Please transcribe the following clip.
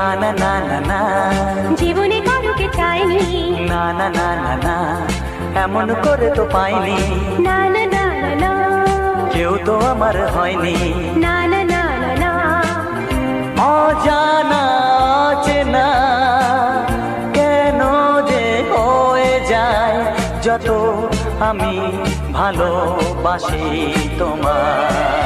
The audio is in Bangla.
না না না না, জীবনে কারুকে চাইনি, না না না না না, এমন করে তো পাইনি, না না না না না, কেউ তো আমার হয়নি। না না না না না, অজানা চেনা কেন যে হয়ে যায় যত আমি ভালোবাসি তোমায়।